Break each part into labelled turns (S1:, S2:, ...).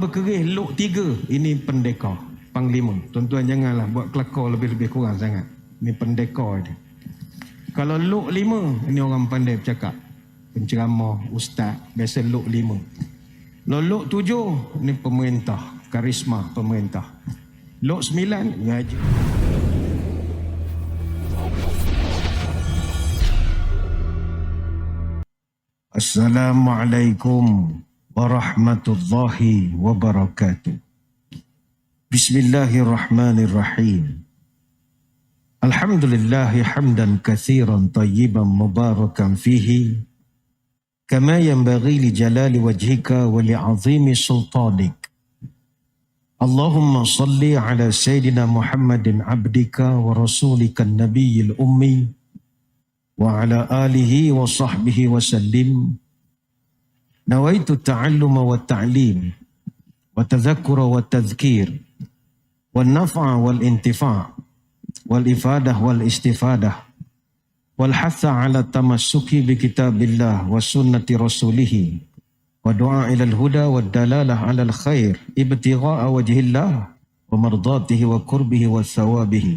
S1: Berkerih luk 3, ini pendekar, panglima. Tuan-tuan janganlah buat kelakar lebih-lebih kurang sangat. Ini pendekar dia. Kalau luk 5, ini orang pandai bercakap. Penceramah, ustaz, biasa luk 5. Kalau luk 7, ini pemerintah, karisma pemerintah. Luk 9, gaji. Assalamualaikum warahmatullahi wabarakatuh. Bismillahirrahmanirrahim. Alhamdulillahi hamdan katsiran tayyiban mubarakan fihi kama yanbaghi li jalali wajhika wa li 'azimi sultanik. Allahumma salli ala sayyidina Muhammadin abdika wa rasulika an-nabiyil ummi wa ala alihi wa sahbihi wa sallim. Nawaitu ta'alluma wa ta'lim wa tadhakkura wa tadhkir wa naf'a wal intifa' wal ifadah wal istifadah wal hatha ala tamassuki bi kitabillah wa sunnati rasulih wa du'a ila al-huda wa dalalah ala al-khair ibtigha'a wajhillah wa mardatihi wa qurbihi wa thawabihi.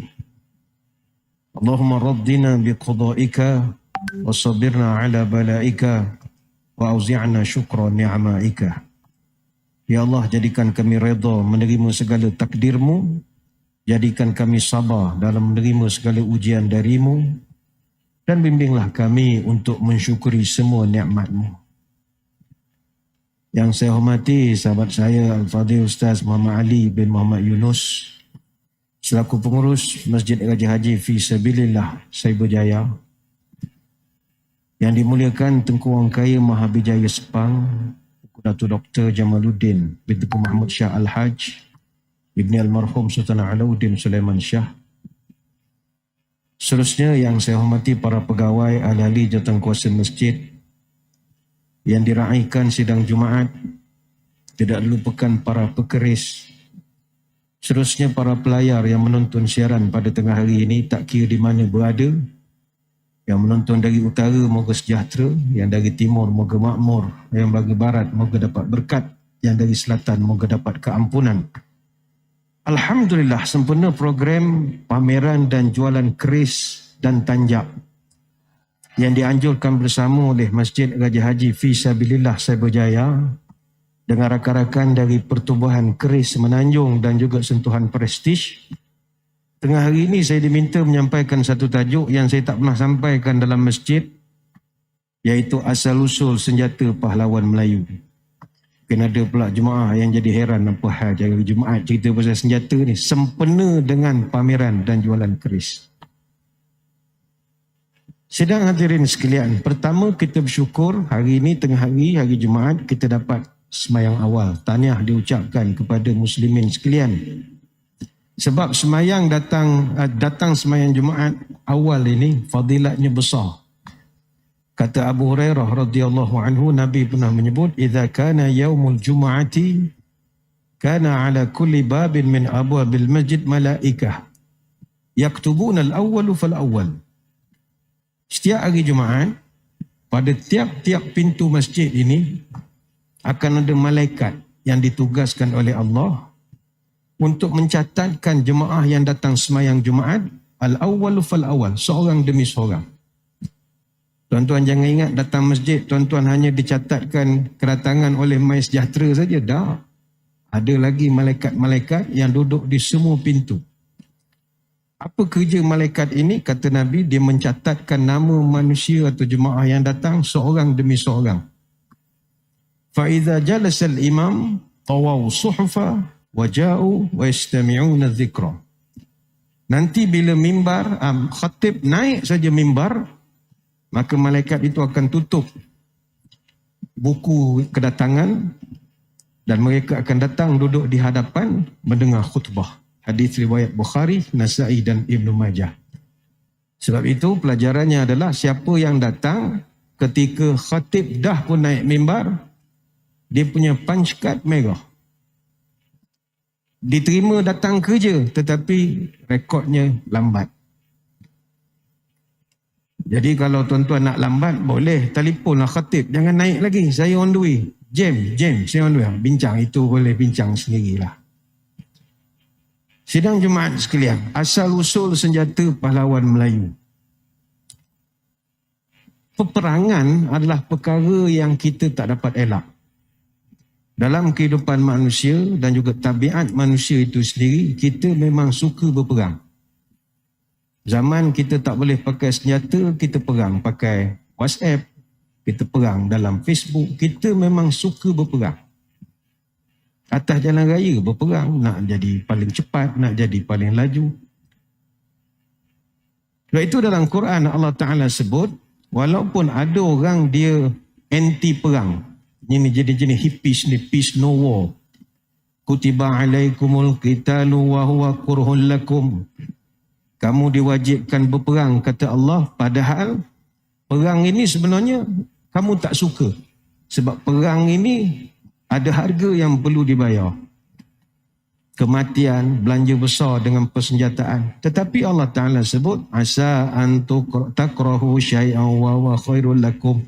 S1: Allahumma raddina bi qada'ika wa sabirna ala bala'ika wa auzi'na syukra ni'ma'ika. Ya Allah, jadikan kami redha menerima segala takdirmu, jadikan kami sabar dalam menerima segala ujian darimu, dan bimbinglah kami untuk mensyukuri semua nikmatmu. Yang saya hormati sahabat saya Al-Fadhil Ustaz Muhammad Ali bin Muhammad Yunus selaku pengurus Masjid Raja Haji Fi Sabilillah Cyberjaya, yang dimuliakan Tengku Wang Kaya Mahabijaya Sepang, Datuk Dr. Jamaluddin bin Tengku Mahmud Shah Al-Haj, Ibni Almarhum Sultan Alauddin Sulaiman Shah. Seterusnya yang saya hormati para pegawai ahli-ahli jawatankuasa masjid yang diraihkan sidang Jumaat, tidak dilupakan para pekeris. Seterusnya para pelayar yang menonton siaran pada tengah hari ini, tak kira di mana berada. Yang menonton dari utara, moga sejahtera. Yang dari timur, moga makmur. Yang dari barat, moga dapat berkat. Yang dari selatan, moga dapat keampunan. Alhamdulillah, sempurna program pameran dan jualan keris dan tanjak yang dianjurkan bersama oleh Masjid Raja Haji Fi Sabilillah Cyberjaya dengan rakan-rakan dari Pertubuhan Keris Semenanjung dan juga Sentuhan Prestige. Tengah hari ini saya diminta menyampaikan satu tajuk yang saya tak pernah sampaikan dalam masjid, iaitu asal-usul senjata pahlawan Melayu. Mungkin ada pula jemaah yang jadi heran apa hal jaga Jumaat cerita pasal senjata ni, sempena dengan pameran dan jualan keris. Sidang hadirin sekalian, pertama kita bersyukur hari ini tengah hari Jumaat kita dapat semayang awal. Tahniah diucapkan kepada muslimin sekalian. Sebab semayang datang semayang Jumaat awal ini fadilatnya besar. Kata Abu Hurairah radhiyallahu anhu, Nabi pernah menyebut, "Idza kana yaumul jumu'ati kana ala kulli babin min abwabil masjid malaikah yaktubuna al-awwalu fal-awwal." Setiap hari Jumaat, pada tiap-tiap pintu masjid ini akan ada malaikat yang ditugaskan oleh Allah untuk mencatatkan jemaah yang datang semayang Jumaat al-awwalu fal-awwal, seorang demi seorang. Tuan-tuan jangan ingat datang masjid, tuan-tuan hanya dicatatkan kedatangan oleh Mai Sejahtera saja. Dah. Ada lagi malaikat-malaikat yang duduk di semua pintu. Apa kerja malaikat ini? Kata Nabi, dia mencatatkan nama manusia atau jemaah yang datang seorang demi seorang. فَإِذَا جَلَسَ الْإِمَامِ طَوَوْا صُحُفًا وَجَاءُوا وَيَسْتَمِعُونَ الذِّكْرَ. Nanti bila mimbar, khatib naik saja mimbar, maka malaikat itu akan tutup buku kedatangan dan mereka akan datang duduk di hadapan mendengar khutbah. Hadis riwayat Bukhari, Nasa'i dan Ibnu Majah. Sebab itu pelajarannya adalah siapa yang datang ketika khatib dah pun naik mimbar, dia punya punch card merah. Diterima datang kerja tetapi rekodnya lambat. Jadi kalau tuan-tuan nak lambat, boleh telefonlah khatib. Jangan naik lagi, saya on the way. Jam, saya bincang itu boleh bincang sendirilah. Sidang Jumaat sekalian, asal-usul senjata pahlawan Melayu. Peperangan adalah perkara yang kita tak dapat elak. Dalam kehidupan manusia dan juga tabiat manusia itu sendiri, kita memang suka berperang. Zaman kita tak boleh pakai senjata, kita perang pakai WhatsApp, kita perang dalam Facebook, kita memang suka berperang. Atas jalan raya berperang, nak jadi paling cepat, nak jadi paling laju. Sebab itu dalam Quran Allah Ta'ala sebut, walaupun ada orang dia anti perang, ini jenis-jenis hippies ni, peace no war. Kutiba alaikumul qitalu wa huwa kurhun lakum. Kamu diwajibkan berperang, kata Allah, padahal perang ini sebenarnya kamu tak suka. Sebab perang ini ada harga yang perlu dibayar. Kematian, belanja besar dengan persenjataan. Tetapi Allah Ta'ala sebut, asa antu takrahu syai'an wa huwa khairul lakum.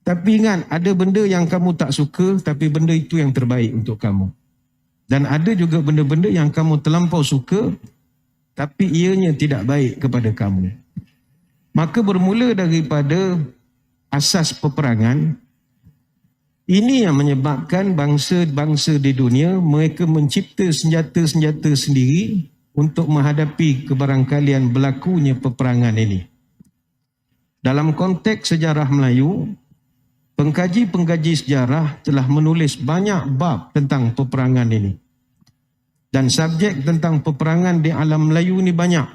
S1: Tapi ingat, ada benda yang kamu tak suka, tapi benda itu yang terbaik untuk kamu. Dan ada juga benda-benda yang kamu terlampau suka, tapi ianya tidak baik kepada kamu. Maka bermula daripada asas peperangan, ini yang menyebabkan bangsa-bangsa di dunia, mereka mencipta senjata-senjata sendiri untuk menghadapi kebarangkalian berlakunya peperangan ini. Dalam konteks sejarah Melayu, pengkaji-pengkaji sejarah telah menulis banyak bab tentang peperangan ini. Dan subjek tentang peperangan di alam Melayu ni banyak.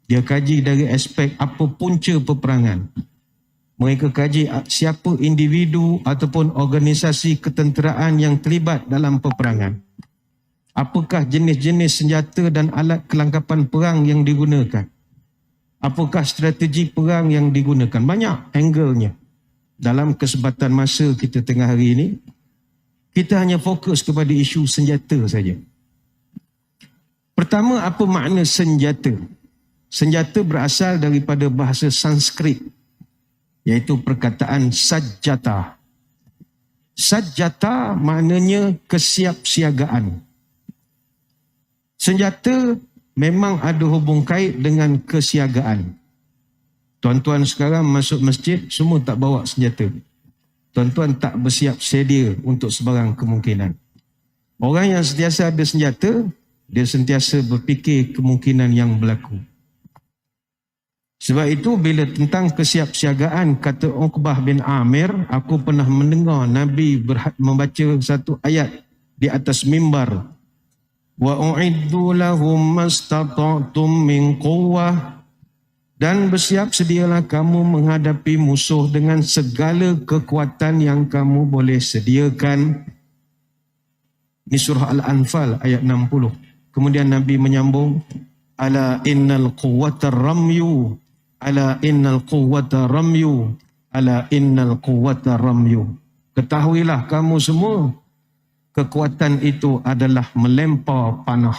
S1: Dia kaji dari aspek apa punca peperangan. Mereka kaji siapa individu ataupun organisasi ketenteraan yang terlibat dalam peperangan. Apakah jenis-jenis senjata dan alat kelengkapan perang yang digunakan. Apakah strategi perang yang digunakan. Banyak angle-nya. Dalam kesempatan masa kita tengah hari ini, kita hanya fokus kepada isu senjata saja. Pertama, apa makna senjata? Senjata berasal daripada bahasa Sanskrit, iaitu perkataan sajjata. Sajjata maknanya kesiapsiagaan. Senjata memang ada hubung kait dengan kesiagaan. Tuan-tuan sekarang masuk masjid, semua tak bawa senjata. Tuan-tuan tak bersiap sedia untuk sebarang kemungkinan. Orang yang sentiasa ada senjata, dia sentiasa berfikir kemungkinan yang berlaku. Sebab itu bila tentang kesiapsiagaan, kata Uqbah bin Amir, aku pernah mendengar Nabi membaca satu ayat di atas mimbar. Wa u'iddu lahum mastata'tum min quwwah. Dan bersiap sedialah kamu menghadapi musuh dengan segala kekuatan yang kamu boleh sediakan. Ini surah Al-Anfal ayat 60. Kemudian Nabi menyambung, ala innal quwwata ramyu, ala innal quwwata ramyu, ala innal quwwata ramyu. Ketahuilah kamu semua, kekuatan itu adalah melempar panah.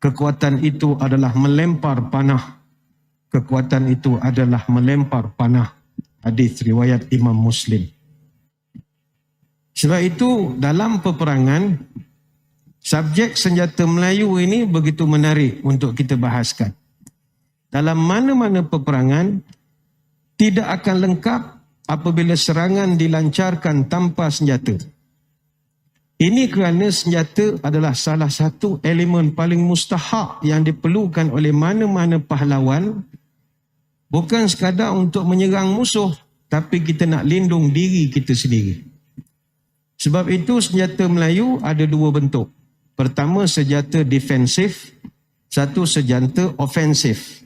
S1: Kekuatan itu adalah melempar panah. Kekuatan itu adalah melempar panah. Hadis riwayat Imam Muslim. Sebab itu dalam peperangan, subjek senjata Melayu ini begitu menarik untuk kita bahaskan. Dalam mana-mana peperangan, tidak akan lengkap apabila serangan dilancarkan tanpa senjata. Ini kerana senjata adalah salah satu elemen paling mustahak yang diperlukan oleh mana-mana pahlawan. Bukan sekadar untuk menyerang musuh, tapi kita nak lindung diri kita sendiri. Sebab itu senjata Melayu ada dua bentuk. Pertama, senjata defensif. Satu, senjata ofensif.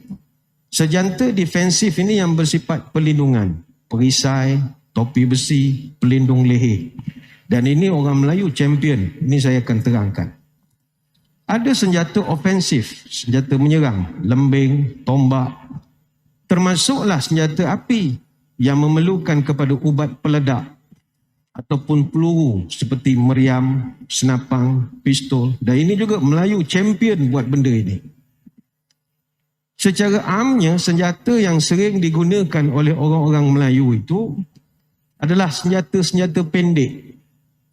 S1: Senjata defensif ini yang bersifat perlindungan. Perisai, topi besi, pelindung leher. Dan ini orang Melayu champion. Ini saya akan terangkan. Ada senjata ofensif, senjata menyerang, lembing, tombak. Termasuklah senjata api yang memerlukan kepada ubat peledak ataupun peluru seperti meriam, senapang, pistol. Dan ini juga Melayu champion buat benda ini. Secara amnya, senjata yang sering digunakan oleh orang-orang Melayu itu adalah senjata-senjata pendek.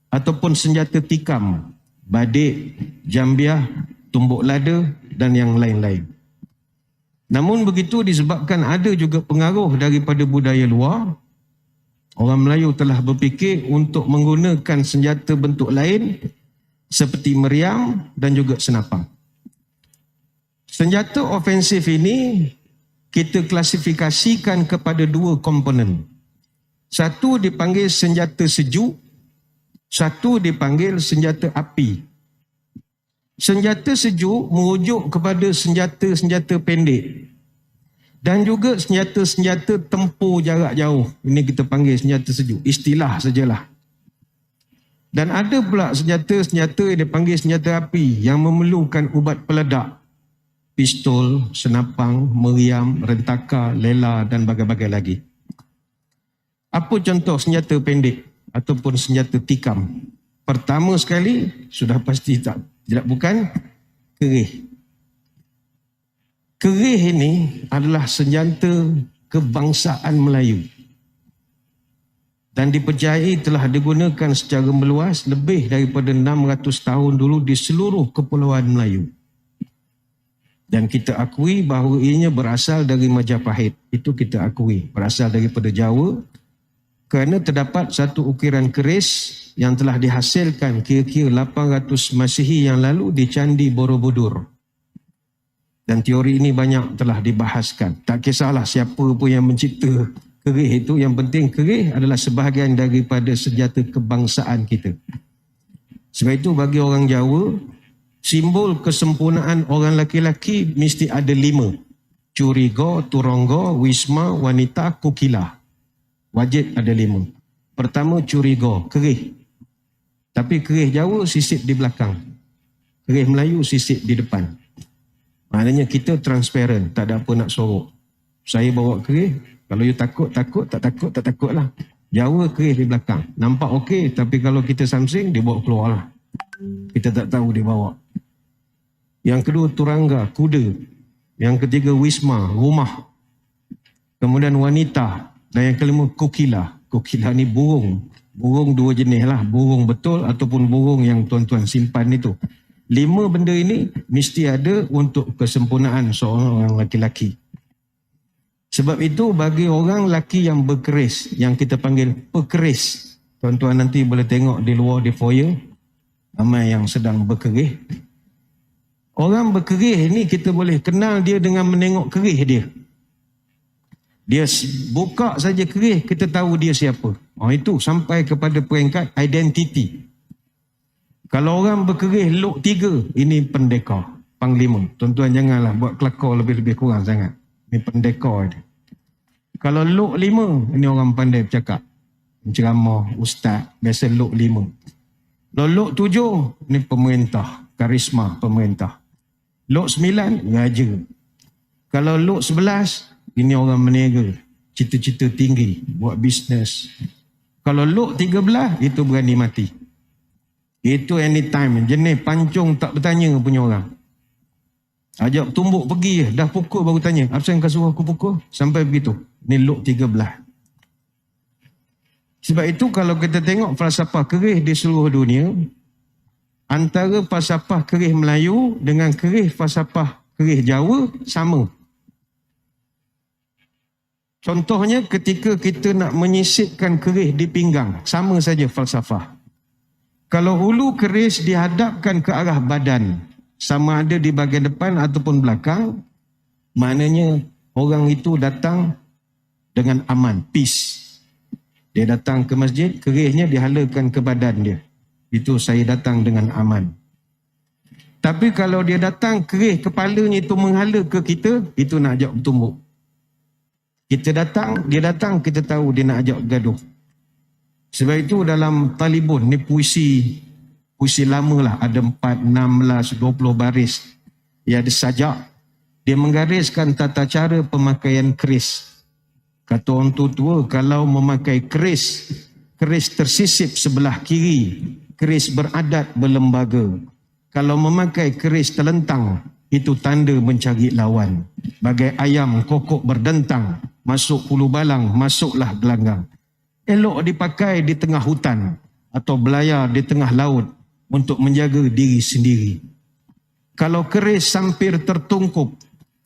S1: ataupun senjata tikam, badik, jambiah, tumbuk lada dan yang lain-lain. Namun begitu disebabkan ada juga pengaruh daripada budaya luar, orang Melayu telah berfikir untuk menggunakan senjata bentuk lain seperti meriam dan juga senapang. Senjata ofensif ini kita klasifikasikan kepada dua komponen. Satu dipanggil senjata sejuk, satu dipanggil senjata api. Senjata sejuk merujuk kepada senjata-senjata pendek dan juga senjata-senjata tempur jarak jauh. Ini kita panggil senjata sejuk. Istilah sajalah. Dan ada pula senjata-senjata yang dipanggil senjata api yang memerlukan ubat peledak. Pistol, senapang, meriam, rentaka, lela dan bagai-bagai lagi. Apa contoh senjata pendek ataupun senjata tikam? Pertama sekali, sudah pasti tidak bukan kerih. Kerih ini adalah senjata kebangsaan Melayu dan dipercayai telah digunakan secara meluas lebih daripada 600 tahun dulu di seluruh kepulauan Melayu. Dan kita akui bahawa ianya berasal dari Majapahit. Itu kita akui. Berasal daripada Jawa. Kerana terdapat satu ukiran keris yang telah dihasilkan kira-kira 800 Masihi yang lalu di Candi Borobudur. Dan teori ini banyak telah dibahaskan. Tak kisahlah siapa pun yang mencipta kerih itu. Yang penting kerih adalah sebahagian daripada senjata kebangsaan kita. Sebab itu bagi orang Jawa, simbol kesempurnaan orang lelaki-lelaki mesti ada 5. Curiga, turongga, wisma, wanita, kukila. Wajib ada 5. Pertama curiga, kerih. Tapi kerih Jawa sisip di belakang. Kerih Melayu sisip di depan. Maknanya kita transparent, tak ada apa nak sorok. Saya bawa kerih, kalau you takut, tak takutlah. Jawa kerih di belakang. Nampak okey, tapi kalau kita samsing, dia bawa keluar lah. Kita tak tahu dia bawa. Yang kedua turangga, kuda. Yang ketiga wisma, rumah. Kemudian wanita. Dan yang kelima kukila. Kukila ni burung. Burung dua jenis lah. Burung betul ataupun burung yang tuan-tuan simpan itu. 5 benda ini mesti ada untuk kesempurnaan seorang lelaki-lelaki. Sebab itu bagi orang lelaki yang berkeris, yang kita panggil pekeris. Tuan-tuan nanti boleh tengok di luar di foyer. Ramai yang sedang berkerih. Orang berkerih ni kita boleh kenal dia dengan menengok kerih dia. Dia buka saja kerih, kita tahu dia siapa. Itu sampai kepada peringkat identiti. Kalau orang berkerih lok 3, ini pendekar, panglima. Tuan-tuan janganlah buat kelakar lebih-lebih kurang sangat. Ini pendekar dia. Kalau lok 5, ini orang pandai bercakap. Ceramah, ustaz, biasa lok 5. Kalau lok 7, ini pemerintah, karisma pemerintah. Lok 9, raja. Kalau lok 11, ini orang meniaga, cita-cita tinggi, buat bisnes. Kalau lok 13, itu berani mati. Itu anytime, jenis pancung tak bertanya punya orang. Ajak tumbuk pergi, dah pukul baru tanya, apa yang kau suruh aku pukul? Sampai begitu. Ini lok 13. Sebab itu kalau kita tengok falsafah kerih di seluruh dunia, antara falsafah kerih Melayu dengan falsafah kerih Jawa sama. Contohnya ketika kita nak menyisipkan kerih di pinggang, sama saja falsafah. Kalau hulu keris dihadapkan ke arah badan, sama ada di bahagian depan ataupun belakang, maknanya orang itu datang dengan aman, peace. Dia datang ke masjid, kerihnya dihalakan ke badan dia. Itu saya datang dengan aman. Tapi kalau dia datang, kerih kepalanya itu menghala ke kita, itu nak ajak bertumbuk. Dia datang, kita tahu dia nak ajak gaduh. Sebab itu dalam Talibun, ni puisi lama lah, ada 4, 16, 20 baris. Ia ada sajak. Dia menggariskan tata cara pemakaian keris. Kata orang tua, kalau memakai keris tersisip sebelah kiri, keris beradat berlembaga. Kalau memakai keris terlentang, itu tanda mencari lawan. Bagai ayam kokok berdentang, masuk hulu balang, masuklah gelanggang. Elok dipakai di tengah hutan. atau belayar di tengah laut untuk menjaga diri sendiri. Kalau keris sampir tertungkup,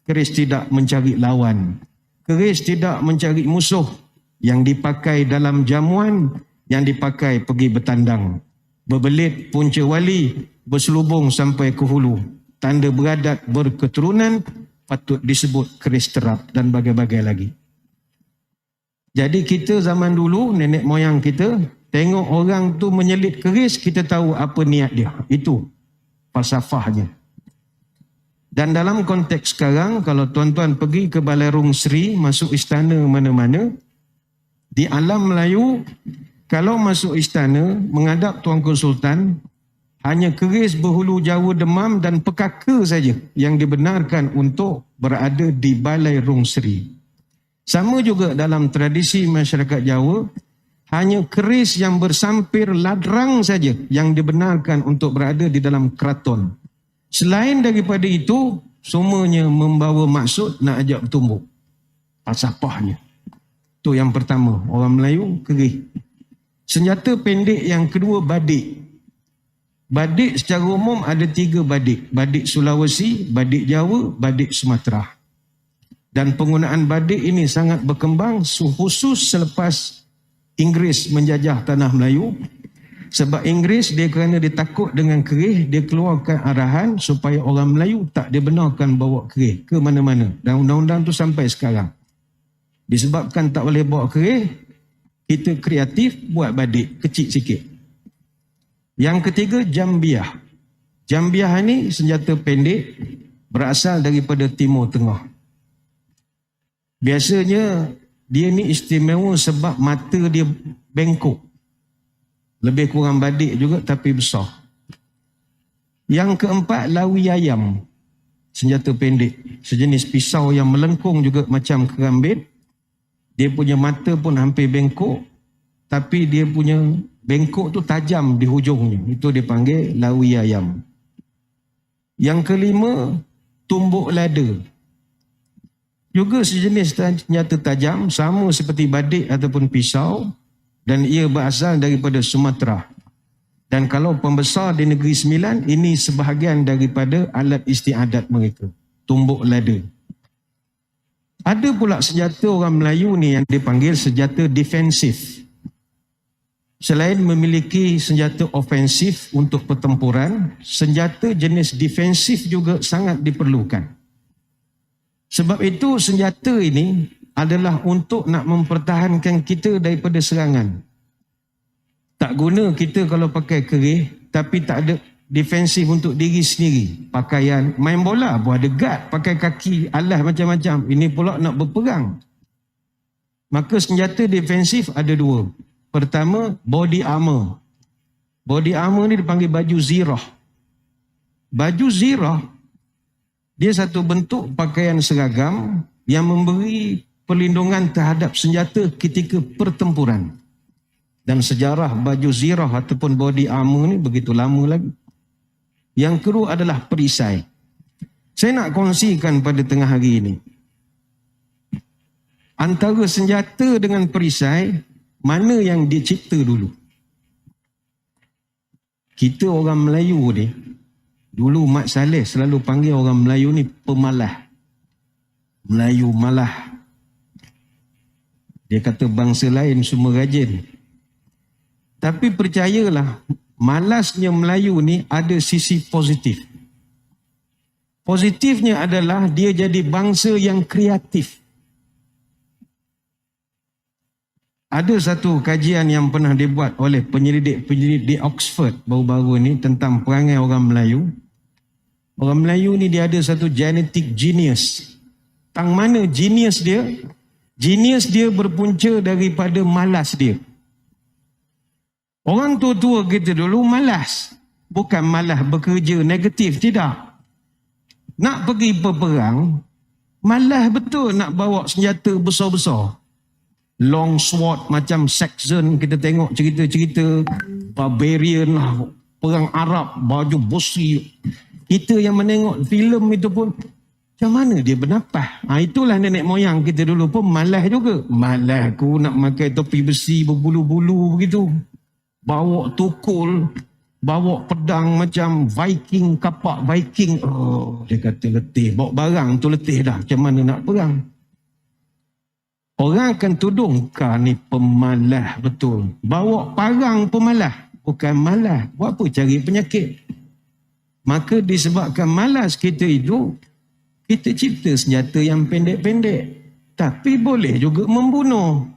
S1: keris tidak mencari lawan. Keris tidak mencari musuh. Yang dipakai dalam jamuan, yang dipakai pergi bertandang. Berbelit punca wali, berselubung sampai ke hulu. Tanda beradat berketurunan, patut disebut keris terap dan bagai-bagai lagi. Jadi kita zaman dulu, nenek moyang kita, tengok orang tu menyelit keris, kita tahu apa niat dia. Itu falsafahnya. Dan dalam konteks sekarang, kalau tuan-tuan pergi ke Balai Rung Seri, masuk istana mana-mana, di alam Melayu, kalau masuk istana, menghadap Tuanku Sultan, hanya keris berhulu Jawa demam dan pekaka saja yang dibenarkan untuk berada di Balai Rung Seri. Sama juga dalam tradisi masyarakat Jawa, hanya keris yang bersampir ladrang saja yang dibenarkan untuk berada di dalam keraton. Selain daripada itu, semuanya membawa maksud nak ajak bertumbuk. Falsafahnya. Itu yang pertama, orang Melayu keris. Senjata pendek yang kedua, badik. Badik secara umum ada 3 badik. Badik Sulawesi, badik Jawa, badik Sumatera. Dan penggunaan badik ini sangat berkembang khusus selepas Inggeris menjajah tanah Melayu. Sebab Inggeris dia kerana dia takut dengan keris, dia keluarkan arahan supaya orang Melayu tak dibenarkan bawa keris ke mana-mana. Dan undang-undang tu sampai sekarang. Disebabkan tak boleh bawa keris, kita kreatif buat badik kecil sikit. Yang ketiga, jambiah. Jambiah ni senjata pendek berasal daripada Timur Tengah. Biasanya dia ni istimewa sebab mata dia bengkok. Lebih kurang badik juga tapi besar. Yang keempat, lawi ayam. Senjata pendek. Sejenis pisau yang melengkung juga macam kerambit. Dia punya mata pun hampir bengkok. Tapi dia punya bengkok tu tajam di hujungnya. Itu dipanggil lawi ayam. Yang kelima, tumbuk lada. Juga sejenis senjata tajam, sama seperti badik ataupun pisau. Dan ia berasal daripada Sumatera. Dan kalau pembesar di Negeri Sembilan, ini sebahagian daripada alat istiadat mereka. Tumbuk lada. Ada pula senjata orang Melayu ni yang dipanggil senjata defensif. Selain memiliki senjata ofensif untuk pertempuran, senjata jenis defensif juga sangat diperlukan. Sebab itu senjata ini adalah untuk nak mempertahankan kita daripada serangan. Tak guna kita kalau pakai keris, tapi tak ada defensif untuk diri sendiri. Pakaian, main bola pun ada guard, pakai kaki, alas macam-macam. Ini pula nak berperang. Maka senjata defensif ada 2. Pertama, body armor. Body armor ni dipanggil baju zirah. Baju zirah, dia satu bentuk pakaian seragam yang memberi perlindungan terhadap senjata ketika pertempuran. Dan sejarah baju zirah ataupun body armor ni begitu lama lagi. Yang kedua adalah perisai. Saya nak kongsikan pada tengah hari ini. Antara senjata dengan perisai, mana yang dicipta dulu? Kita orang Melayu ni, dulu Mat Saleh selalu panggil orang Melayu ni pemalah. Melayu malah. Dia kata bangsa lain semua rajin. Tapi percayalah, malasnya Melayu ni ada sisi positif. Positifnya adalah dia jadi bangsa yang kreatif. Ada satu kajian yang pernah dibuat oleh penyelidik-penyelidik di Oxford baru-baru ni tentang perangai orang Melayu. Orang Melayu ni dia ada satu genetic genius. Tang mana genius dia? Genius dia berpunca daripada malas dia. Orang tua-tua kita dulu malas. Bukan malas bekerja negatif, tidak. Nak pergi berperang, malas betul nak bawa senjata besar-besar. Long sword macam Saxon, kita tengok cerita-cerita barbarian, perang Arab, baju besi. Kita yang menengok filem itu pun, macam mana dia bernafas? Itulah nenek moyang kita dulu pun malas juga. Malas aku nak pakai topi besi berbulu-bulu begitu. bawa tukul, bawa pedang macam Viking, kapak Viking. Oh, dia kata letih. Bawa barang tu letih dah. Macam mana nak perang? Orang akan tuduh, kau ni pemalas betul. Bawa parang pemalas. Bukan malas. Buat apa cari penyakit? Maka disebabkan malas kita itu, kita cipta senjata yang pendek-pendek. Tapi boleh juga membunuh.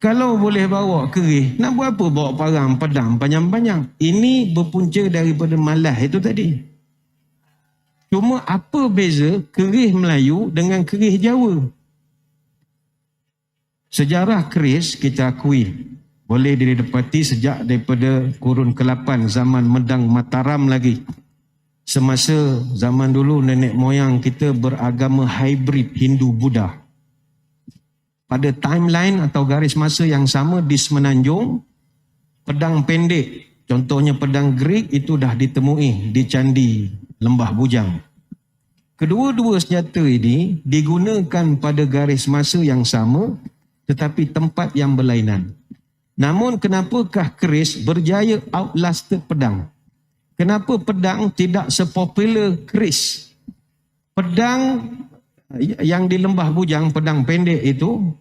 S1: Kalau boleh bawa kerih, nak buat apa bawa parang, pedang panjang-panjang? Ini berpunca daripada malas itu tadi. Cuma apa beza kerih Melayu dengan kerih Jawa? Sejarah keris kita akui boleh didapati sejak daripada kurun ke-8 zaman Medang Mataram lagi. Semasa zaman dulu nenek moyang kita beragama hybrid Hindu-Buddha. Pada timeline atau garis masa yang sama di Semenanjung, pedang pendek, contohnya pedang Greek itu dah ditemui di Candi Lembah Bujang. Kedua-dua senjata ini digunakan pada garis masa yang sama tetapi tempat yang berlainan. Namun kenapakah keris berjaya outlasted pedang? Kenapa pedang tidak sepopular keris? Pedang yang di Lembah Bujang, pedang pendek itu,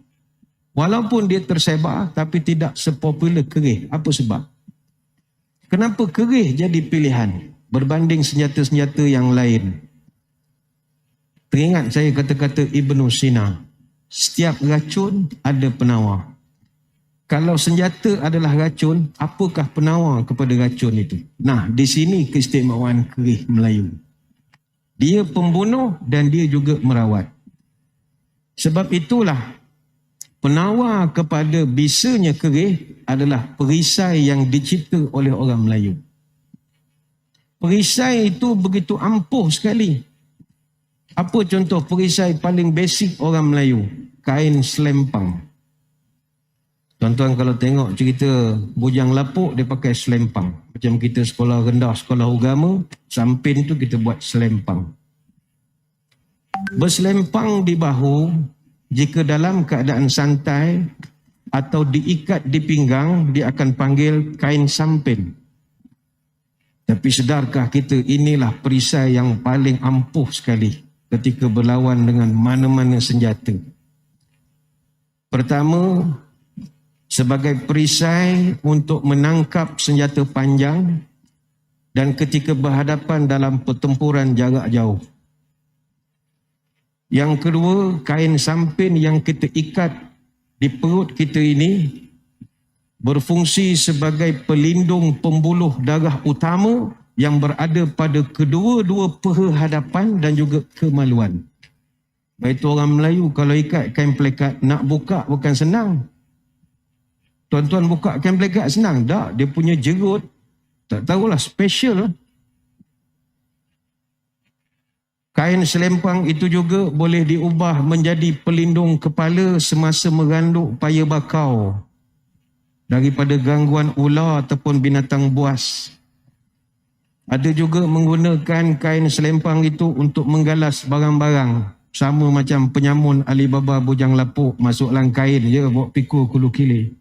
S1: walaupun dia tersebar tapi tidak sepopular kerih. Apa sebab? Kenapa kerih jadi pilihan berbanding senjata-senjata yang lain? Teringat saya kata-kata Ibnu Sina. Setiap racun ada penawar. Kalau senjata adalah racun, apakah penawar kepada racun itu? Nah, di sini keistimewaan kerih Melayu. Dia pembunuh dan dia juga merawat. Sebab itulah penawar kepada bisanya kerih adalah perisai yang dicipta oleh orang Melayu. Perisai itu begitu ampuh sekali. Apa contoh perisai paling basic orang Melayu? Kain selempang. Tuan-tuan kalau tengok cerita Bujang Lapuk, dia pakai selempang. Macam kita sekolah rendah, sekolah agama, samping tu kita buat selempang. Berselempang di bahu, jika dalam keadaan santai atau diikat di pinggang, dia akan panggil kain samping. Tapi sedarkah kita inilah perisai yang paling ampuh sekali ketika berlawan dengan mana-mana senjata. Pertama, sebagai perisai untuk menangkap senjata panjang dan ketika berhadapan dalam pertempuran jarak jauh. Yang kedua, kain samping yang kita ikat di perut kita ini berfungsi sebagai pelindung pembuluh darah utama yang berada pada kedua-dua peha hadapan dan juga kemaluan. Baik itu orang Melayu kalau ikat kain pelekat, nak buka bukan senang. Tuan-tuan buka kain pelekat senang? Tak, dia punya jerut, tak tahulah, special. Kain selempang itu juga boleh diubah menjadi pelindung kepala semasa meranduk paya bakau daripada gangguan ular ataupun binatang buas. Ada juga menggunakan kain selempang itu untuk menggalas barang-barang. Sama macam penyamun Alibaba Bujang Lapuk, masuklah kain je, bawa pikul kulu kili.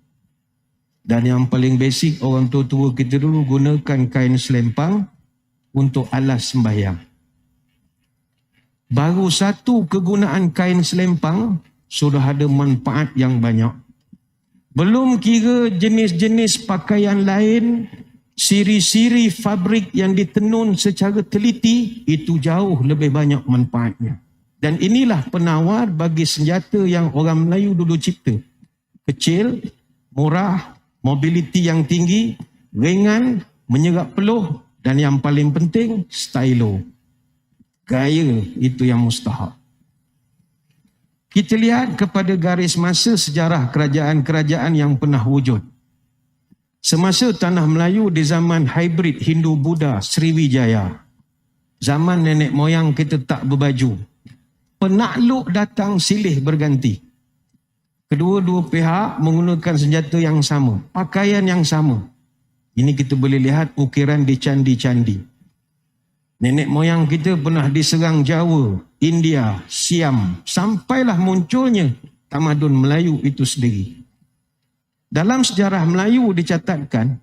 S1: Dan yang paling basic, orang tua-tua kita dulu gunakan kain selempang untuk alas sembahyang. Baru satu kegunaan kain selempang sudah ada manfaat yang banyak. Belum kira jenis-jenis pakaian lain, siri-siri fabrik yang ditenun secara teliti, itu jauh lebih banyak manfaatnya. Dan inilah penawar bagi senjata yang orang Melayu dulu cipta. Kecil, murah, mobiliti yang tinggi, ringan, menyerap peluh, dan yang paling penting, stylo. Gaya itu yang mustahak. Kita lihat kepada garis masa sejarah kerajaan-kerajaan yang pernah wujud. Semasa tanah Melayu di zaman hybrid Hindu-Buddha Sriwijaya, zaman nenek moyang kita tak berbaju, penakluk datang silih berganti. Kedua-dua pihak menggunakan senjata yang sama, pakaian yang sama. Ini kita boleh lihat ukiran di candi-candi. Nenek moyang kita pernah diserang Jawa, India, Siam, sampailah munculnya tamadun Melayu itu sendiri. Dalam sejarah Melayu dicatatkan,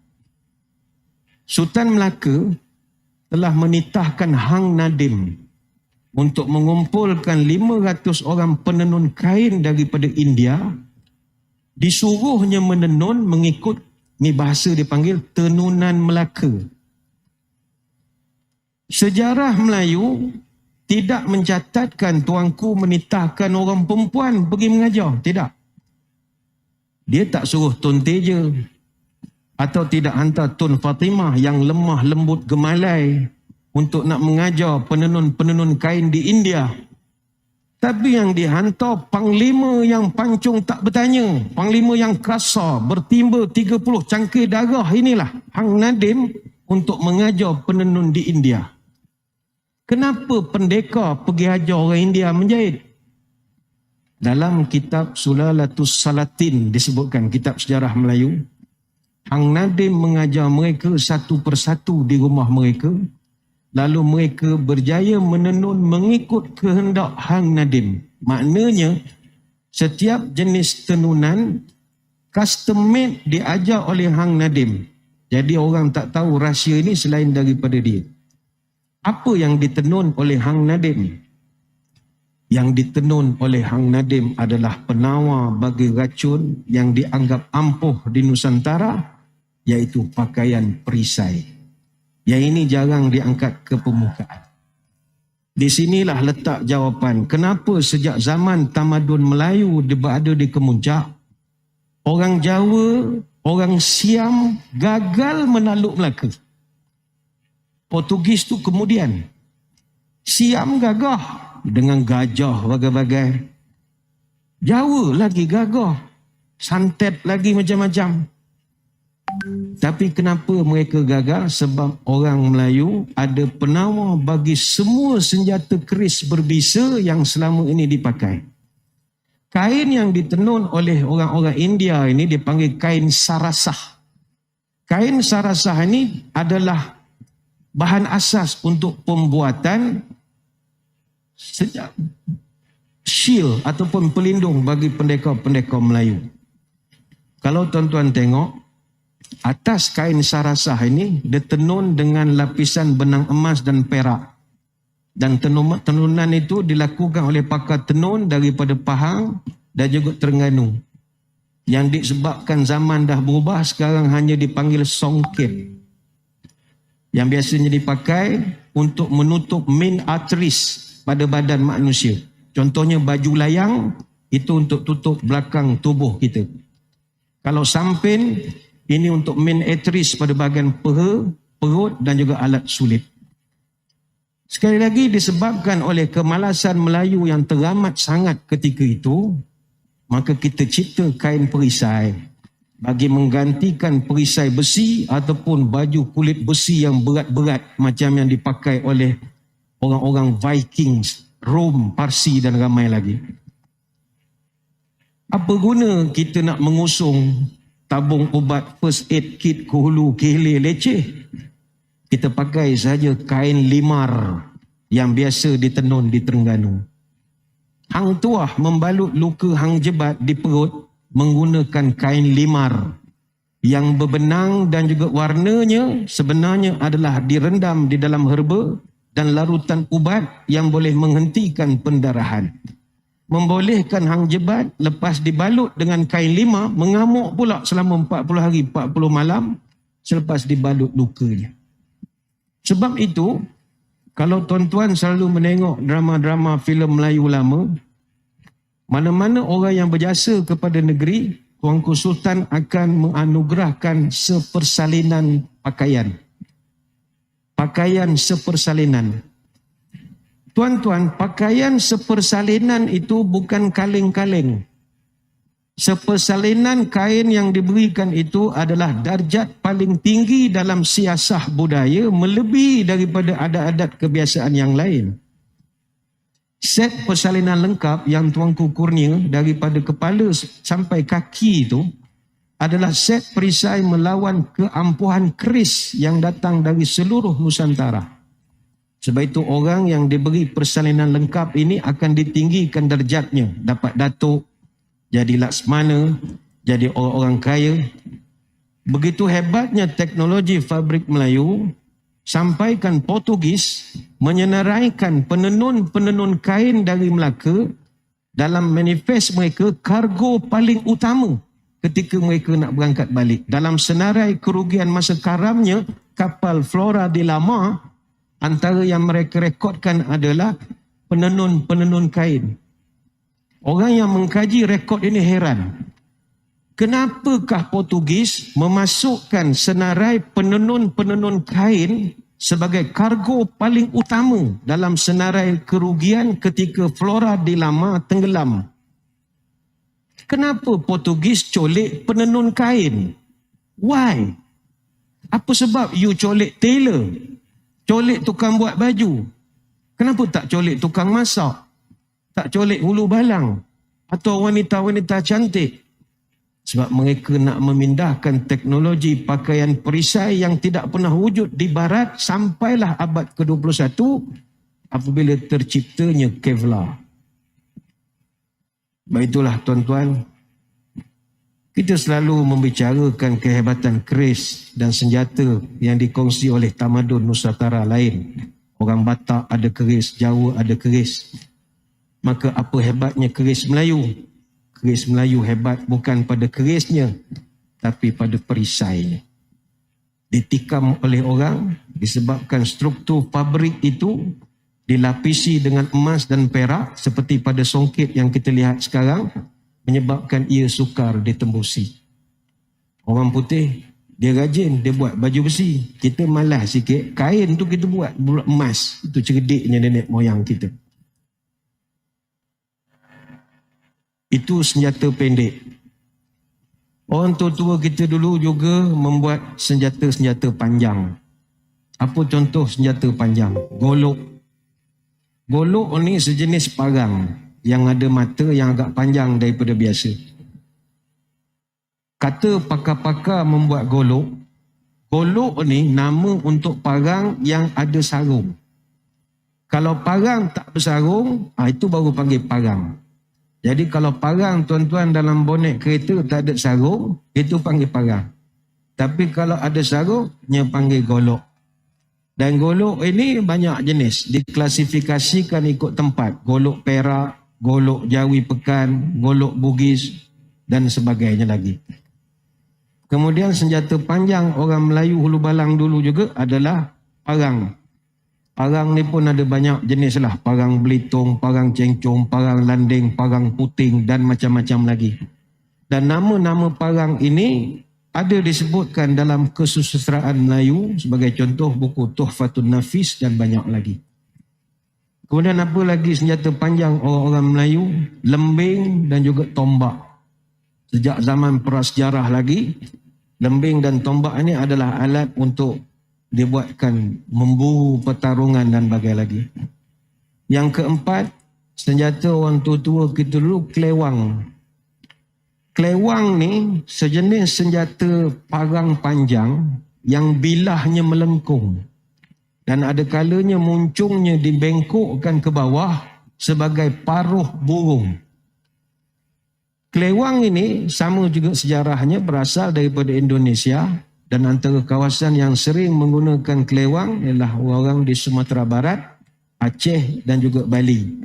S1: Sultan Melaka telah menitahkan Hang Nadim untuk mengumpulkan 500 orang penenun kain daripada India, disuruhnya menenun mengikut, ni bahasa dipanggil tenunan Melaka. Sejarah Melayu tidak mencatatkan tuanku menitahkan orang perempuan pergi mengajar. Tidak. Dia tak suruh Tun Teja atau tidak hantar Tun Fatimah yang lemah lembut gemalai untuk nak mengajar penenun-penenun kain di India. Tapi yang dihantar panglima yang pancung tak bertanya, panglima yang kasar, bertimba 30 cangkir darah, inilah Hang Nadim untuk mengajar penenun di India. Kenapa pendekar pergi ajar orang India menjahit? Dalam kitab Sulalatus Salatin disebutkan, kitab sejarah Melayu, Hang Nadim mengajar mereka satu persatu di rumah mereka, lalu mereka berjaya menenun mengikut kehendak Hang Nadim. Maknanya, setiap jenis tenunan custom made diajar oleh Hang Nadim. Jadi orang tak tahu rahsia ini selain daripada dia. Apa yang ditenun oleh Hang Nadim? Yang ditenun oleh Hang Nadim adalah penawar bagi racun yang dianggap ampuh di Nusantara, iaitu pakaian perisai. Yang ini jarang diangkat ke permukaan. Di sinilah letak jawapan kenapa sejak zaman tamadun Melayu berada di kemuncak, orang Jawa, orang Siam gagal menakluk Melaka. Portugis tu kemudian. Siam gagah dengan gajah bagai-bagai. Jawa lagi gagah. Santet lagi macam-macam. Tapi kenapa mereka gagal? Sebab orang Melayu ada penawar bagi semua senjata keris berbisa yang selama ini dipakai. Kain yang ditenun oleh orang-orang India ini dipanggil kain sarasah. Kain sarasah ini adalah bahan asas untuk pembuatan shield ataupun pelindung bagi pendekar-pendekar Melayu. Kalau tuan-tuan tengok, atas kain sarasah ini ditenun dengan lapisan benang emas dan perak. Dan tenunan itu dilakukan oleh pakar tenun daripada Pahang dan juga Terengganu. Yang disebabkan zaman dah berubah, sekarang hanya dipanggil songket. Yang biasanya dipakai untuk menutup main arteries pada badan manusia. Contohnya baju layang, itu untuk tutup belakang tubuh kita. Kalau sampin, ini untuk main arteries pada bahagian peha, perut dan juga alat sulit. Sekali lagi disebabkan oleh kemalasan Melayu yang teramat sangat ketika itu, maka kita cipta kain perisai bagi menggantikan perisai besi ataupun baju kulit besi yang berat-berat macam yang dipakai oleh orang-orang Vikings, Rom, Parsi dan ramai lagi. Apa guna kita nak mengusung tabung ubat first aid kit ke hulu ke hilir leceh? Kita pakai saja kain limar yang biasa ditenun di Terengganu. Hang Tuah membalut luka Hang Jebat di perut menggunakan kain limar yang berbenang dan juga warnanya sebenarnya adalah direndam di dalam herba dan larutan ubat yang boleh menghentikan pendarahan. Membolehkan Hang Jebat lepas dibalut dengan kain limar mengamuk pula selama 40 hari 40 malam selepas dibalut lukanya. Sebab itu, kalau tuan-tuan selalu menengok drama-drama filem Melayu lama, mana-mana orang yang berjasa kepada negeri, Tuanku Sultan akan menganugerahkan sepersalinan pakaian. Pakaian sepersalinan. Tuan-tuan, pakaian sepersalinan itu bukan kaleng-kaleng. Sepersalinan kain yang diberikan itu adalah darjat paling tinggi dalam siasah budaya, melebihi daripada adat-adat kebiasaan yang lain. Set persalinan lengkap yang Tuanku kurnia daripada kepala sampai kaki itu adalah set perisai melawan keampuhan keris yang datang dari seluruh Nusantara. Sebab itu orang yang diberi persalinan lengkap ini akan ditinggikan darjatnya. Dapat datuk, jadi laksmana, jadi orang-orang kaya. Begitu hebatnya teknologi fabrik Melayu, sampaikan Portugis menyenaraikan penenun-penenun kain dari Melaka dalam manifest mereka kargo paling utama ketika mereka nak berangkat balik. Dalam senarai kerugian masa karamnya, kapal Flora de Lama, antara yang mereka rekodkan adalah penenun-penenun kain. Orang yang mengkaji rekod ini heran. Kenapakah Portugis memasukkan senarai penenun-penenun kain sebagai kargo paling utama dalam senarai kerugian ketika Flora de Lama tenggelam? Kenapa Portugis colek penenun kain? Why? Apa sebab you colek tailor? Colek tukang buat baju? Kenapa tak colek tukang masak? Tak colek hulu balang? Atau wanita-wanita cantik? Sebab mereka nak memindahkan teknologi pakaian perisai yang tidak pernah wujud di barat sampailah abad ke-21 apabila terciptanya Kevlar. Baiklah tuan-tuan, kita selalu membicarakan kehebatan keris dan senjata yang dikongsi oleh tamadun Nusantara lain. Orang Batak ada keris, Jawa ada keris. Maka apa hebatnya keris Melayu? Keris Melayu hebat bukan pada kerisnya, tapi pada perisainya. Ditikam oleh orang disebabkan struktur pabrik itu dilapisi dengan emas dan perak seperti pada songket yang kita lihat sekarang, menyebabkan ia sukar ditembusi. Orang putih, dia rajin, dia buat baju besi. Kita malas sikit, kain tu kita buat emas. Itu cerdiknya nenek moyang kita. Itu senjata pendek. Orang tua-tua kita dulu juga membuat senjata-senjata panjang. Apa contoh senjata panjang? Golok. Golok ni sejenis parang yang ada mata yang agak panjang daripada biasa. Kata pakar-pakar membuat golok, golok ni nama untuk parang yang ada sarung. Kalau parang tak bersarung, itu baru panggil parang. Jadi kalau parang tuan-tuan dalam bonet kereta tak ada sarung, itu panggil parang. Tapi kalau ada sarung, dia panggil golok. Dan golok ini banyak jenis. Diklasifikasikan ikut tempat. Golok Perak, golok Jawi Pekan, golok Bugis dan sebagainya lagi. Kemudian senjata panjang orang Melayu Hulu Balang dulu juga adalah parang. Parang ni pun ada banyak jenis lah. Parang Belitung, parang Cengcong, parang Landing, parang Puting dan macam-macam lagi. Dan nama-nama parang ini ada disebutkan dalam kesusastraan Melayu sebagai contoh buku Tuhfatun Nafis dan banyak lagi. Kemudian apa lagi senjata panjang orang-orang Melayu? Lembing dan juga tombak. Sejak zaman prasejarah lagi, lembing dan tombak ini adalah alat untuk dibuatkan memburu pertarungan dan bagai lagi. Yang keempat, senjata orang tua-tua kita dulu, kelewang. Kelewang ni sejenis senjata parang panjang yang bilahnya melengkung dan ada kalanya muncungnya dibengkokkan ke bawah sebagai paruh burung. Kelewang ini sama juga sejarahnya, berasal daripada Indonesia. Dan antara kawasan yang sering menggunakan kelewang ialah orang di Sumatera Barat, Aceh dan juga Bali.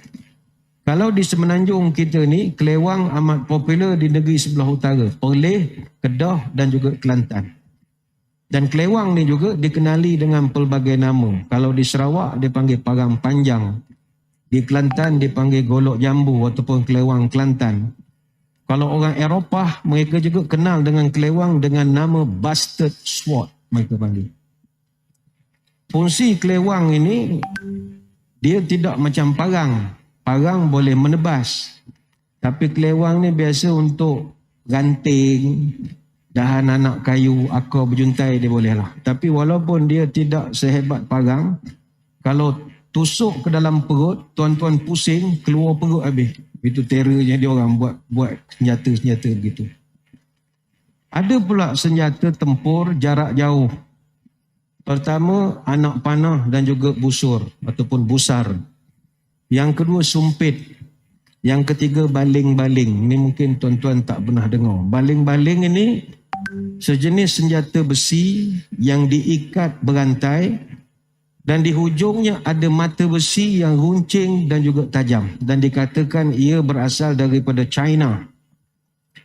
S1: Kalau di semenanjung kita ni, kelewang amat popular di negeri sebelah utara. Perlis, Kedah dan juga Kelantan. Dan kelewang ni juga dikenali dengan pelbagai nama. Kalau di Sarawak dipanggil parang panjang. Di Kelantan dipanggil golok jambu ataupun kelewang Kelantan. Kalau orang Eropah, mereka juga kenal dengan kelewang dengan nama bastard sword, mereka panggil. Fungsi kelewang ini, dia tidak macam parang. Parang boleh menebas. Tapi kelewang ni biasa untuk ranting, dahan anak kayu, akar berjuntai dia boleh lah. Tapi walaupun dia tidak sehebat parang, kalau tusuk ke dalam perut, tuan-tuan pusing, keluar perut habis. Itu terornya dia orang buat senjata-senjata begitu. Ada pula senjata tempur jarak jauh. Pertama, anak panah dan juga busur ataupun busar. Yang kedua, sumpit. Yang ketiga, baling-baling. Ini mungkin tuan-tuan tak pernah dengar. Baling-baling ini sejenis senjata besi yang diikat berantai dan di hujungnya ada mata besi yang runcing dan juga tajam. Dan dikatakan ia berasal daripada China.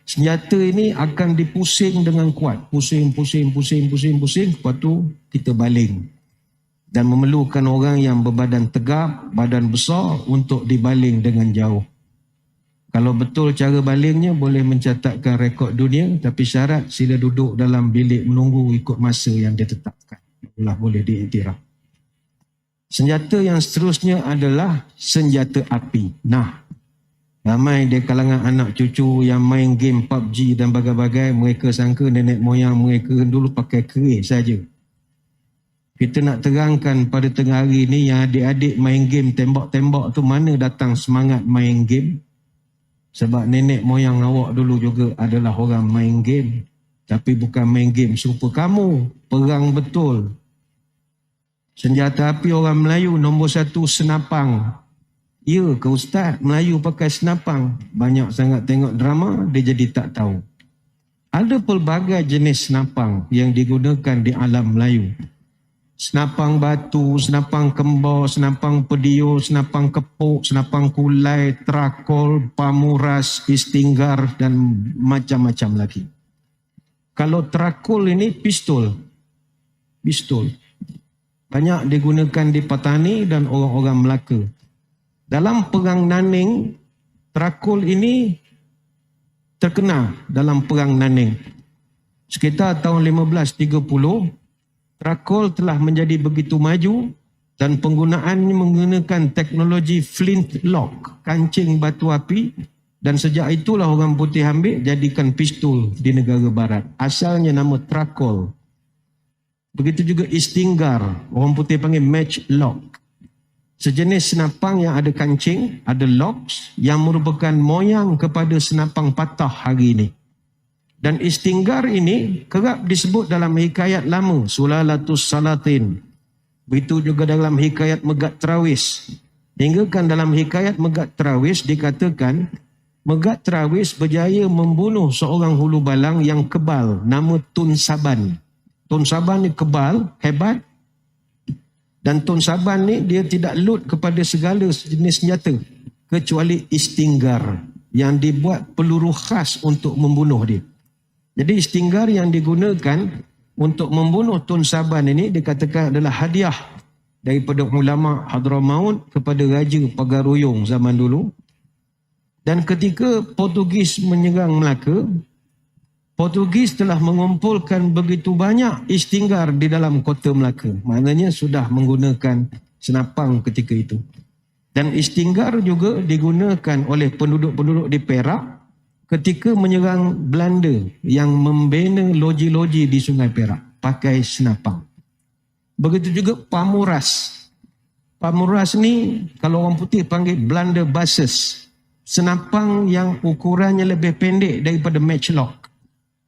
S1: Senjata ini akan dipusing dengan kuat. Pusing. Lepas tu kita baling. Dan memerlukan orang yang berbadan tegap, badan besar untuk dibaling dengan jauh. Kalau betul cara balingnya boleh mencatatkan rekod dunia, tapi syarat sila duduk dalam bilik menunggu ikut masa yang ditetapkan. Itulah boleh diiktiraf. Senjata yang seterusnya adalah senjata api. Nah, ramai di kalangan anak cucu yang main game PUBG dan bagai-bagai, mereka sangka nenek moyang mereka dulu pakai keris saja. Kita nak terangkan pada tengah hari ni yang adik-adik main game tembak-tembak tu mana datang semangat main game? Sebab nenek moyang awak dulu juga adalah orang main game. Tapi bukan main game serupa kamu. Perang betul. Senjata api orang Melayu nombor 1 senapang. Ya ke Ustaz, Melayu pakai senapang? Banyak sangat tengok drama, dia jadi tak tahu. Ada pelbagai jenis senapang yang digunakan di alam Melayu. Senapang batu, senapang kembar, senapang pediul, senapang kepuk, senapang kulai, trakol, pamuras, istinggar dan macam-macam lagi. Kalau trakol ini pistol. Banyak digunakan di Patani dan orang-orang Melaka. Dalam perang Naning, trakol ini terkenal dalam perang Naning. Sekitar tahun 1530, trakol telah menjadi begitu maju dan penggunaannya menggunakan teknologi flintlock, kancing batu api, dan sejak itulah orang putih ambil jadikan pistol di negara barat. Asalnya nama trakol. Begitu juga istinggar, orang putih panggil matchlock. Sejenis senapang yang ada kancing, ada locks yang merupakan moyang kepada senapang patah hari ini. Dan istinggar ini kerap disebut dalam hikayat lama, Sulalatus Salatin. Begitu juga dalam hikayat Megat Trawis. Hingga kan dalam hikayat Megat Trawis dikatakan, Megat Trawis berjaya membunuh seorang hulu balang yang kebal, nama Tun Saban. Tun Saban ni kebal, hebat. Dan Tun Saban ni dia tidak lut kepada segala jenis senjata, kecuali istinggar yang dibuat peluru khas untuk membunuh dia. Jadi istinggar yang digunakan untuk membunuh Tun Saban ini dikatakan adalah hadiah daripada ulama Hadramaut kepada Raja Pagaruyung zaman dulu. Dan ketika Portugis menyerang Melaka, Portugis telah mengumpulkan begitu banyak istinggar di dalam kota Melaka. Maknanya sudah menggunakan senapang ketika itu. Dan istinggar juga digunakan oleh penduduk-penduduk di Perak ketika menyerang Belanda yang membina loji-loji di Sungai Perak pakai senapang. Begitu juga pamuras. Pamuras ni kalau orang putih panggil blunderbusses. Senapang yang ukurannya lebih pendek daripada matchlock.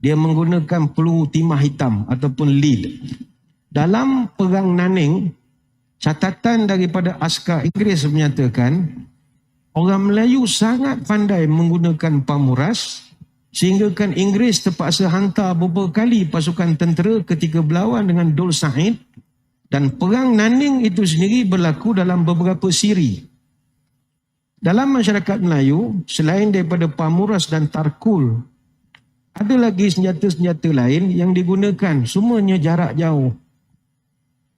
S1: Dia menggunakan peluru timah hitam ataupun lead. Dalam perang Naning, catatan daripada askar Inggeris menyatakan orang Melayu sangat pandai menggunakan pamuras sehingga kan Inggeris terpaksa hantar beberapa kali pasukan tentera ketika berlawan dengan Dul Said, dan perang Naning itu sendiri berlaku dalam beberapa siri. Dalam masyarakat Melayu, selain daripada pamuras dan tarkul, ada lagi senjata-senjata lain yang digunakan, semuanya jarak jauh.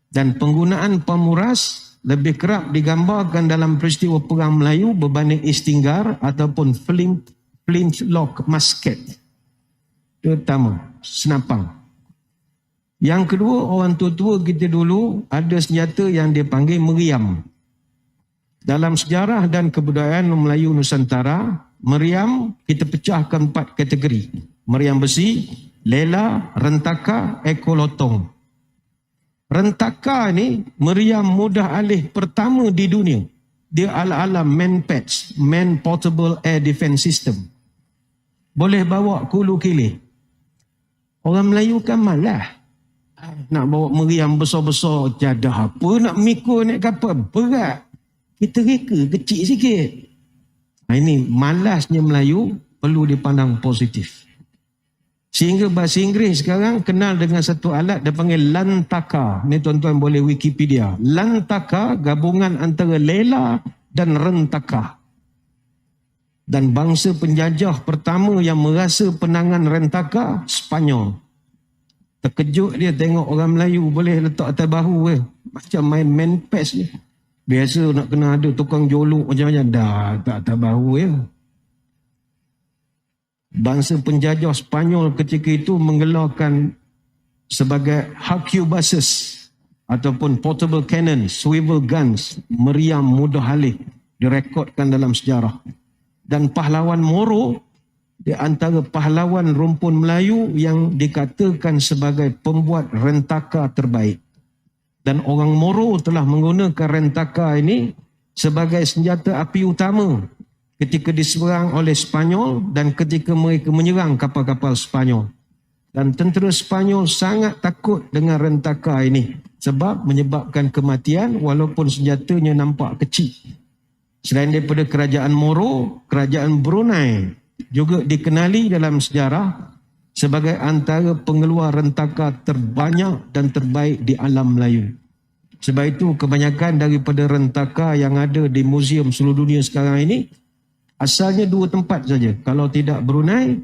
S1: Dan penggunaan pamuras lebih kerap digambarkan dalam peristiwa perang Melayu berbanding istinggar ataupun flintlock musket. Terutama senapang. Yang kedua, orang tua-tua kita dulu ada senjata yang dia panggil meriam. Dalam sejarah dan kebudayaan Melayu Nusantara, meriam kita pecahkan 4 kategori. Meriam besi, lela, rentaka, ekolotong. Rentaka ni meriam mudah alih pertama di dunia. Dia ala-ala MANPADS, Man Portable Air Defense System. Boleh bawa kulu kilih. Orang Melayu kan malah nak bawa meriam besar-besar, jadah apa, nak mikul naik kapal, berat. Kita reka kecil sikit. Ini malasnya Melayu perlu dipandang positif. Sehingga bahasa Inggeris sekarang kenal dengan satu alat dia panggil lantaka. Ni tuan-tuan boleh Wikipedia. Lantaka gabungan antara lela dan rentaka. Dan bangsa penjajah pertama yang merasa penangan rentaka, Spanyol. Terkejut dia tengok orang Melayu boleh letak atas bahu ke. Macam main manpes je. Biasa nak kena ada tukang jolok macam-macam. Dah tak atas bahu ya. Bangsa penjajah Spanyol ketika itu menggelarkan sebagai harquebuses ataupun portable cannon, swivel guns, meriam mudah halih direkodkan dalam sejarah. Dan pahlawan Moro di antara pahlawan rumpun Melayu yang dikatakan sebagai pembuat rentaka terbaik. Dan orang Moro telah menggunakan rentaka ini sebagai senjata api utama ketika diserang oleh Spanyol dan ketika mereka menyerang kapal-kapal Spanyol. Dan tentera Spanyol sangat takut dengan rentaka ini sebab menyebabkan kematian walaupun senjatanya nampak kecil. Selain daripada kerajaan Moro, kerajaan Brunei juga dikenali dalam sejarah sebagai antara pengeluar rentaka terbanyak dan terbaik di alam Melayu. Sebab itu kebanyakan daripada rentaka yang ada di muzium seluruh dunia sekarang ini asalnya dua tempat saja. Kalau tidak Brunei,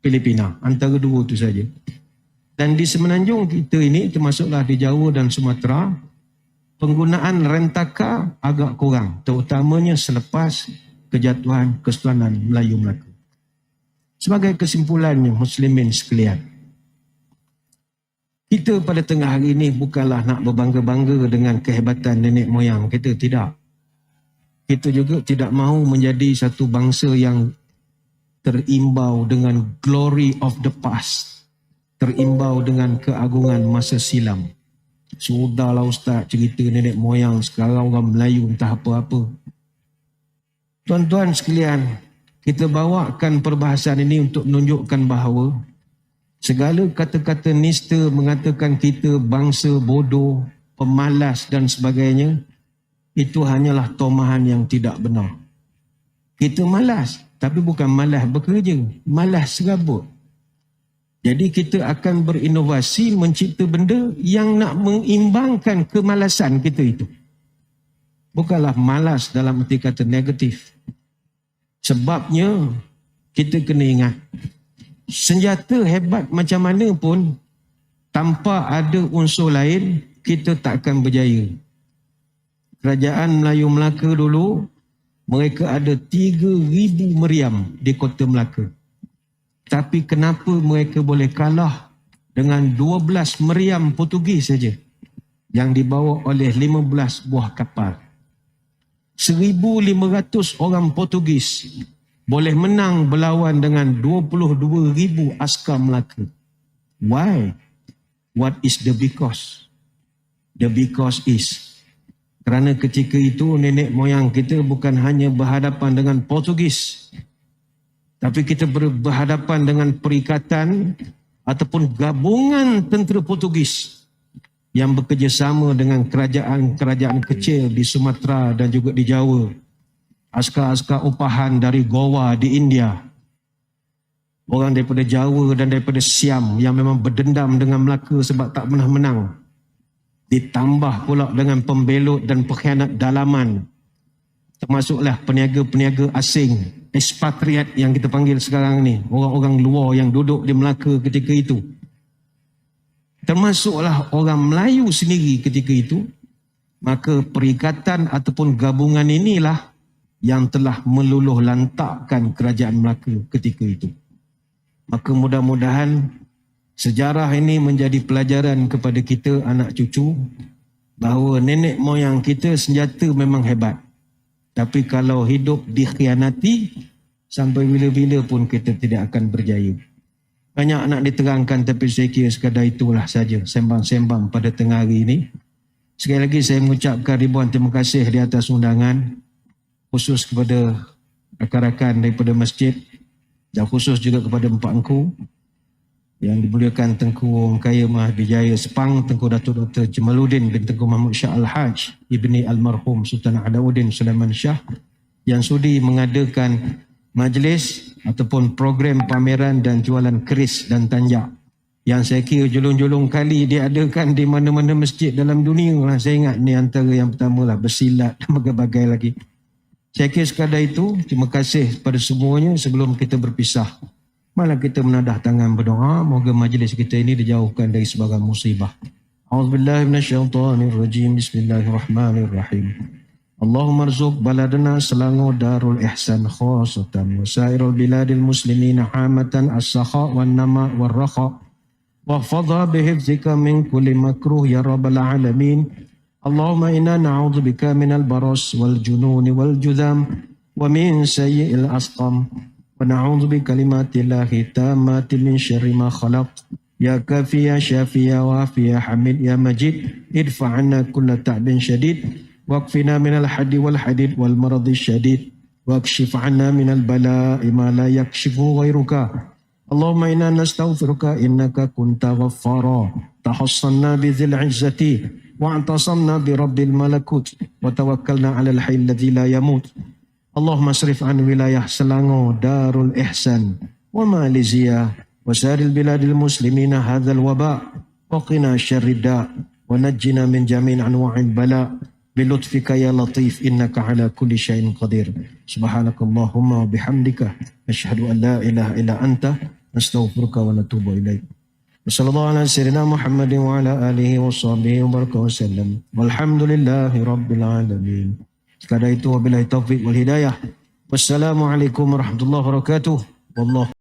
S1: Filipina. Antara dua itu saja. Dan di semenanjung kita ini, termasuklah di Jawa dan Sumatera, penggunaan rentaka agak kurang. Terutamanya selepas kejatuhan Kesultanan Melayu Melaka. Sebagai kesimpulannya, muslimin sekalian, kita pada tengah hari ini bukanlah nak berbangga-bangga dengan kehebatan nenek moyang kita. Tidak. Kita juga tidak mahu menjadi satu bangsa yang terimbau dengan glory of the past. Terimbau dengan keagungan masa silam. Sudahlah Ustaz cerita nenek moyang, sekarang orang Melayu entah apa-apa. Tuan-tuan sekalian, kita bawakan perbahasan ini untuk menunjukkan bahawa segala kata-kata nista mengatakan kita bangsa bodoh, pemalas dan sebagainya, itu hanyalah tomahan yang tidak benar. Kita malas, tapi bukan malas bekerja, malas serabut. Jadi kita akan berinovasi mencipta benda yang nak mengimbangkan kemalasan kita itu. Bukanlah malas dalam arti kata negatif. Sebabnya kita kena ingat, senjata hebat macam mana pun tanpa ada unsur lain, kita tak akan berjaya. Kerajaan Melayu Melaka dulu, mereka ada 3,000 meriam di kota Melaka. Tapi kenapa mereka boleh kalah dengan 12 meriam Portugis saja yang dibawa oleh 15 buah kapal? 1,500 orang Portugis boleh menang berlawan dengan 22,000 askar Melaka. Why? What is the because? The because is kerana ketika itu nenek moyang kita bukan hanya berhadapan dengan Portugis, tapi kita berhadapan dengan perikatan ataupun gabungan tentera Portugis yang bekerjasama dengan kerajaan-kerajaan kecil di Sumatera dan juga di Jawa. Askar-askar upahan dari Goa di India. Orang daripada Jawa dan daripada Siam yang memang berdendam dengan Melaka sebab tak pernah menang. Ditambah pula dengan pembelot dan pengkhianat dalaman. Termasuklah peniaga-peniaga asing, expatriat yang kita panggil sekarang ni. Orang-orang luar yang duduk di Melaka ketika itu. Termasuklah orang Melayu sendiri ketika itu. Maka perikatan ataupun gabungan inilah yang telah meluluh lantakkan kerajaan Melaka ketika itu. Maka mudah-mudahan sejarah ini menjadi pelajaran kepada kita anak cucu bahawa nenek moyang kita senjata memang hebat. Tapi kalau hidup dikhianati, sampai bila-bila pun kita tidak akan berjaya. Banyak nak diterangkan tapi saya kira sekadar itulah saja sembang-sembang pada tengah hari ini. Sekali lagi saya mengucapkan ribuan terima kasih di atas undangan, khusus kepada rakan-rakan daripada masjid dan khusus juga kepada Empak Engku yang dimuliakan Tengku Wong Kaya Mahdi Jaya Sepang, Tengku Datuk Dr. Jamaluddin bin Tengku Mahmud Shah Al-Haj ibni almarhum Sultan Alauddin Sulaiman Shah, yang sudi mengadakan majlis ataupun program pameran dan jualan keris dan tanjak yang saya kira julung-julung kali diadakan di mana-mana masjid dalam dunia lah. Saya ingat ni antara yang pertama lah, bersilat dan berbagai lagi. Saya kira sekadar itu, terima kasih kepada semuanya. Sebelum kita berpisah, malah kita menadah tangan berdoa, moga majlis kita ini dijauhkan dari sebarang musibah. A'udzubillahi minasyaitonirrajim. Bismillahirrahmanirrahim. Allahumma arzuq baladana Selangor Darul Ihsan khasatan wa sairul biladil muslimina amatan as-sakha wan nama wal rakha wahfadha bihifzika min kulli makruh ya rabbal alamin. Allahumma inna na'udzubika minal baras wal jununi wal judham wa min sayyi'il asqam wa na'udzu bi kalimatillahi tammati min syarri ma khalaq. Ya kafi ya syafi ya wafi ya hamid ya majid idfa' anna kulla ta'bin syadid واكفنا من الحد والحديد والمرض الشديد واكشف عنا من البلاء ما لا يكشفه غيرك. اللهم إنا نستغفرك إنك كنت غفارا تحصنا بذي العزة واعتصمنا برب الملكوت وتوكلنا على الحي الذي لا يموت. اللهم اصرف عن ولاية سلانغو دار الإحسان وماليزيا وسائر البلاد المسلمين هذا الوباء وقنا شر الداء ونجنا من جميع أنواع البلاء بلطفك يا لطيف إنك على كل شيء قدير. سبحانك اللهم وبحمدك نشهد أن لا إله إلا أنت نستغفرك ونتوب إليك. وصلى الله على سيدنا محمد وعلى آله وصحبه وبارك وسلم والحمد لله رب العالمين. Sekadar itu wabillahi taufiq wal hidayah. Wassalamualaikum warahmatullahi wabarakatuh. Wallahu